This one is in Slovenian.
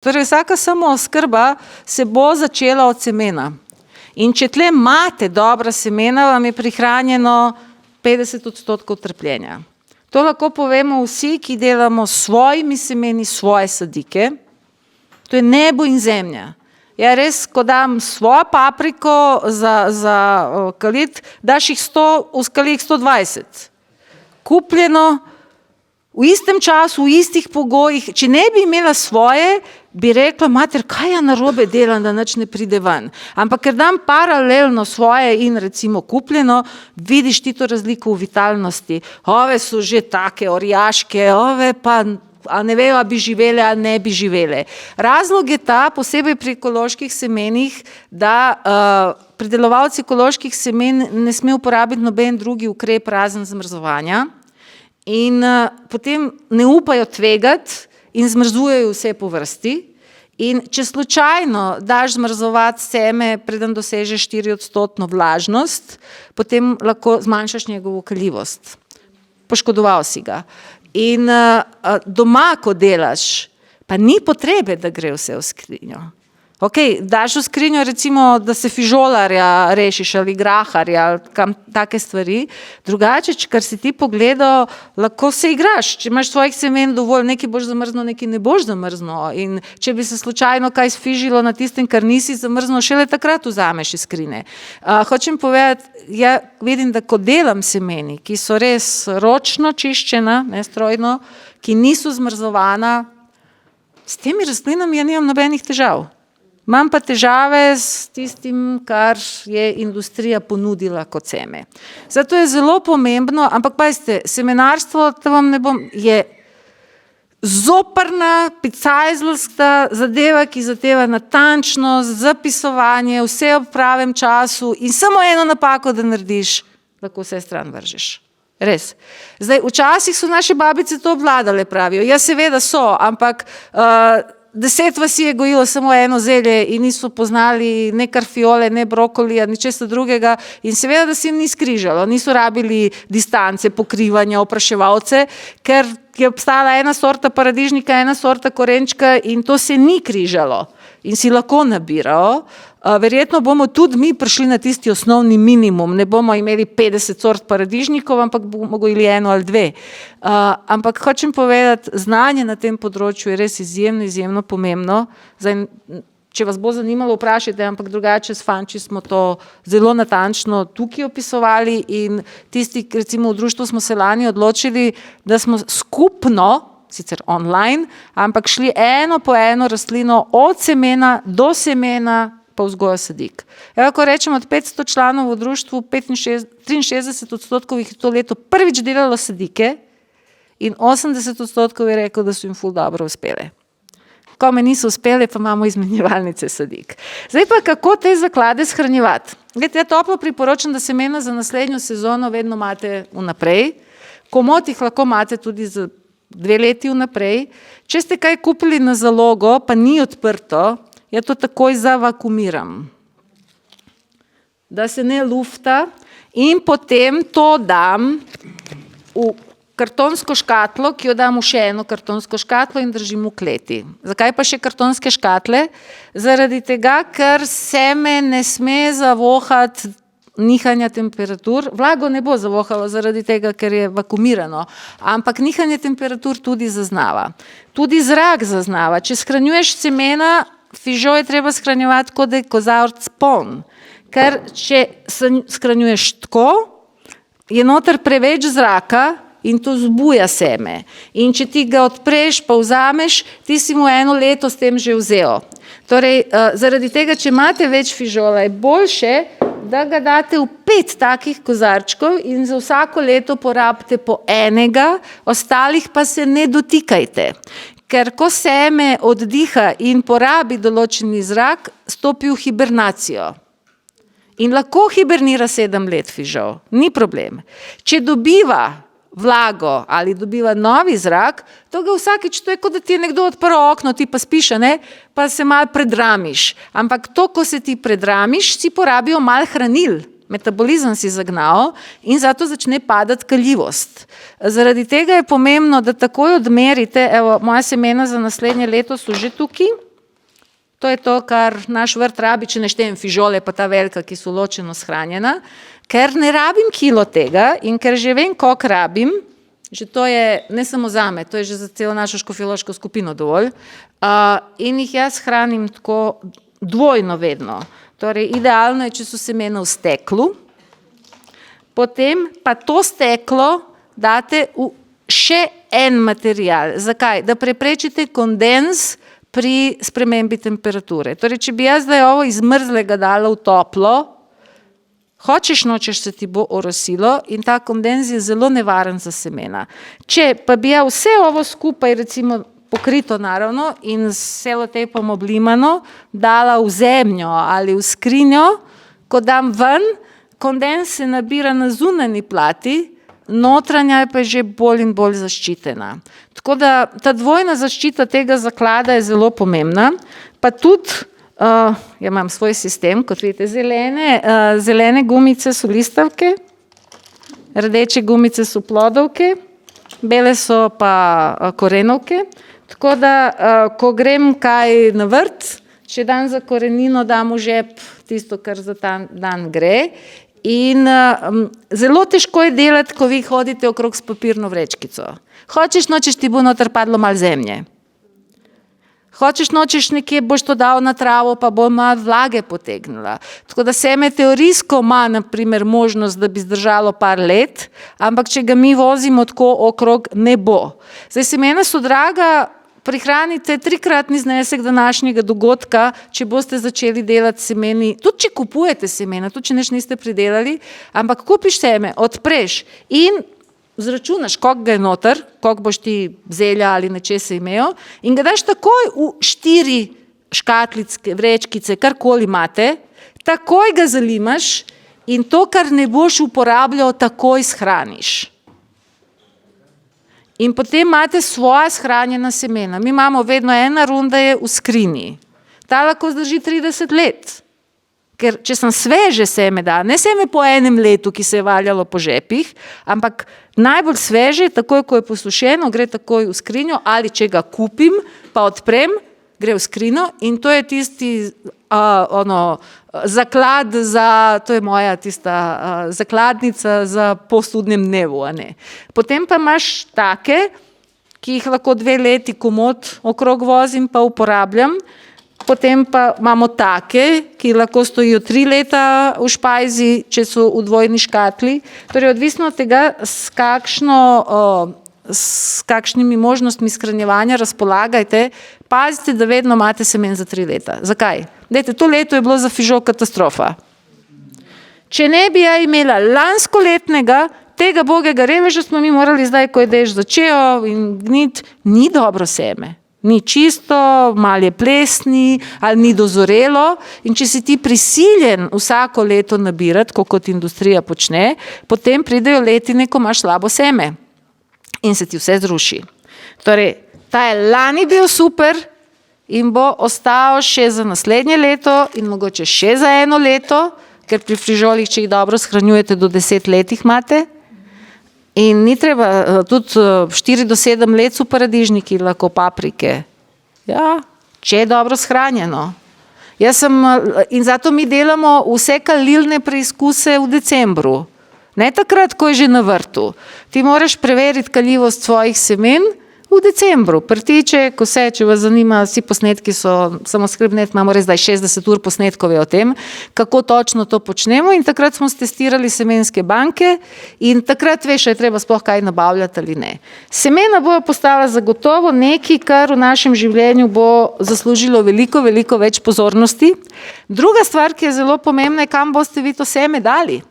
Torej vsaka samooskrba se bo začela od semena. In če tle imate dobra semena, vam je prihranjeno 50% trpljenja. To lahko povemo vsi, ki delamo s svojimi semeni svoje sadike. To je nebo in zemlja. Ja, res, ko dam svojo papriko za kalit, daš jih 100, v skalijih 120. Kupljeno, v istem času, v istih pogojih. Če ne bi imela svoje, bi rekla, mater, kaj ja narobe delam, da nič ne pride ven. Ampak ker dam paralelno svoje in recimo kupljeno, vidiš ti to razliko v vitalnosti. Ove so že take orjaške, ove pa a ne vejo, a bi živele, a ne bi živele. Razlog je ta, posebej pri ekoloških semenih, da pridelovalci ekoloških semen ne sme uporabiti noben drugi ukrep razen zmrzovanja in potem ne upajo tvegati in zmrzujejo vse po vrsti. In če slučajno daš zmrzovati seme, preden dosežeš 4% vlažnost, potem lahko zmanjšaš njegovo kaljivost. Poškodoval si ga. In doma, ko delaš, pa ni potrebe, da gre vse v skrinjo. Ok, daš v skrinjo recimo, da se fižolarja rešiš ali graharja ali kam take stvari. Drugače, kar si ti pogledal, lahko se igraš. Če imaš svojih semen dovolj, nekaj boš zamrznil, nekaj ne boš zamrznil. In če bi se slučajno kaj sfižilo na tistem, kar nisi zamrznil, šele takrat vzameš iz skrine. Hočem povedati, ja vidim, da ko delam semeni, ki so res ročno čiščena, ne strojno, ki niso zmrzovana, s temi rastlinami ja nimam nobenih težav. Imam pa težave s tistim, kar je industrija ponudila kot seme. Zato je zelo pomembno, ampak pazite, semenarstvo, to vam ne bom, je zoprna, picajzlska zadeva, ki zadeva natančnost, zapisovanje, vse ob pravem času in samo eno napako, da narediš, lahko vse stran vržeš. Res. Zdaj, včasih so naše babice to obvladale, pravijo. Ja, seveda so, ampak 10 vasi je gojilo samo eno zelje in niso poznali ne karfiole, ne brokolija, ničesar drugega in seveda, da se jim ni skrižalo, niso rabili distance, pokrivanja, opraševalce, ker je obstala ena sorta paradižnika, ena sorta korenčka in to se ni križalo in si lahko nabirajo. Verjetno bomo tudi mi prišli na tisti osnovni minimum, ne bomo imeli 50 sort paradižnikov, ampak bomo gojili eno ali dve. Ampak hočem povedati, znanje na tem področju je res izjemno pomembno. Zdaj, če vas bo zanimalo, vprašajte, ampak drugače s fanči smo to zelo natančno tukaj opisovali in tisti, recimo v društvu smo se lani odločili, da smo skupno, sicer online, ampak šli eno po eno rastlino od semena do semena pa vzgojo sadik. Ko rečem od 500 članov v društvu, 63% jih je to leto prvič delalo sadike in 80% je rekel, da so jim ful dobro uspele. Ko me niso uspele, pa imamo izmenjevalnice sadik. Zdaj pa, kako te zaklade shranjevati? Ja toplo priporočam, da semena za naslednjo sezono vedno imate vnaprej. Komot jih lahko imate tudi za 2 leti vnaprej. Če ste kaj kupili na zalogo, pa ni odprto, ja to takoj zavakumiram, da se ne lufta in potem to dam v kartonsko škatlo, ki jo dam v še eno kartonsko škatlo in držim v kleti. Zakaj pa še kartonske škatle? Zaradi tega, ker seme ne sme zavohati nihanja temperatur. Vlago ne bo zavohalo zaradi tega, ker je vakumirano, ampak nihanje temperatur tudi zaznava. Tudi zrak zaznava. Če shranjuješ semena, fižol je treba shranjevati, kot da je kozarec poln. Ker če shranjuješ tako, je noter preveč zraka in to zbuja seme. In če ti ga odpreš pa vzameš, ti si mu 1 leto s tem že vzel. Torej, zaradi tega, če imate več fižola, je boljše, da ga date v 5 takih kozarčkov in za vsako leto porabite po enega, ostalih pa se ne dotikajte. Ker ko seme oddiha in porabi določeni zrak, stopi v hibernacijo. In lahko hibernira 7 let fižol, ni problem. Če dobiva vlago ali dobiva novi zrak, to ga vsakič, to je kot da ti je nekdo odprl okno, ti pa spiš, ne? Pa se malo predramiš. Ampak to, ko se ti predramiš, si porabijo malo hranil. Metabolizem si zagnal in zato začne padati kaljivost. Zaradi tega je pomembno, da takoj odmerite, evo, moja semena za naslednje leto so že tukaj, To je to, kar naš vrt rabi, če ne štejem fižole, pa ta velika, ki so ločeno shranjena, ker ne rabim kilo tega in ker že vem, koliko rabim, že to je ne samo zame, to je že za celo našo škofjeloško skupino dovolj, in jih jaz hranim tako dvojno vedno. Torej, idealno je, če so semena v steklu, potem pa to steklo date v še en material. Zakaj? Da preprečite kondens pri spremembi temperature. Torej, če bi jaz zdaj ovo iz mrzlega dala v toplo, hočeš nočeš se ti bo orosilo in ta kondens je zelo nevaren za semena. Če pa bi ja vse ovo skupaj, recimo pokrito naravno in s selotejpom oblimano, dala v zemljo ali v skrinjo, ko dam ven, kondens se nabira na zunanji plati, notranja je pa že bolj in bolj zaščitena. Tako da ta dvojna zaščita tega zaklada je zelo pomembna, pa tudi, imam svoj sistem, kot vidite, zelene gumice so listavke, rdeče gumice so plodovke, bele so pa korenovke, tako da, ko grem kaj na vrt, če dan za korenino dam v žep tisto, kar za ta dan gre. In zelo težko je delati, ko vi hodite okrog s papirno vrečkico. Hočeš nočeš ti bo noter padlo malo zemlje. Hočeš nočeš nekje boš to dal na travo, pa bo malo vlage potegnila. Tako da seme teorijsko ima na primer možnost, da bi zdržalo par let, ampak če ga mi vozimo tako okrog, ne bo. Zdaj semena so draga, prihranite 3-kratni znesek današnjega dogodka, če boste začeli delati semeni, tudi če kupujete semena, tudi če nič niste pridelali, ampak kupiš seme, odpreš in zračunaš, koliko ga je noter, koliko boš ti zelja ali nečesa imel in ga daš takoj v 4 škatlice, vrečkice, karkoli imate, takoj ga zalimaš in to, kar ne boš uporabljal, takoj shraniš. In potem imate svoja shranjena semena. Mi imamo vedno ena runda je v skrini. Ta lahko zdrži 30 let. Ker če sem sveže seme da, ne seme po enem letu, ki se je valjalo po žepih, ampak najbolj sveže, takoj ko je posušeno, gre takoj v skrinjo ali če ga kupim, pa odprem, gre v skrinjo in to je tisti zaklad za, to je moja tista zakladnica za po studnem dnevu, a ne. Potem pa imaš take, ki jih lahko 2 leti komot okrog vozim pa uporabljam, potem pa imamo take, ki lahko stojijo 3 leta v špajzi, če so v dvojni škatli. Torej, odvisno od tega, s kakšnimi možnostmi shranjevanja razpolagajte, pazite, da vedno imate semen za 3 leta. Zakaj? Dajte, to leto je bilo za fižol katastrofa. Če ne bi ja imela lanskoletnega, tega bogega reveža smo mi morali zdaj, ko je dež začel in gnit, ni dobro seme. Ni čisto, malo je plesni ali ni dozorelo in če si ti prisiljen vsako leto nabirati, kot industrija počne, potem pridejo letine, ko imaš slabo seme. In se ti vse zruši. Torej, ta je lani bil super in bo ostal še za naslednje leto in mogoče še za 1 leto, ker pri fižolih, če jih dobro shranjujete, do 10 let jih imate. In ni treba, tudi 4 do 7 let so paradižniki, lahko paprike. Ja, če je dobro shranjeno. In zato mi delamo vse kalilne preizkuse v decembru. Ne takrat, ko je že na vrtu. Ti moraš preveriti kaljivost svojih semen v decembru. Prtiček, vse, če vas zanima, vsi posnetki so, samo skrbnet, imamo res zdaj 60 ur posnetkov o tem, kako točno to počnemo in takrat smo stestirali semenske banke in takrat veš, je treba sploh kaj nabavljati ali ne. Semena bojo postala zagotovo nekaj, kar v našem življenju bo zaslužilo veliko, veliko več pozornosti. Druga stvar, ki je zelo pomembna, je, kam boste vi to seme dali.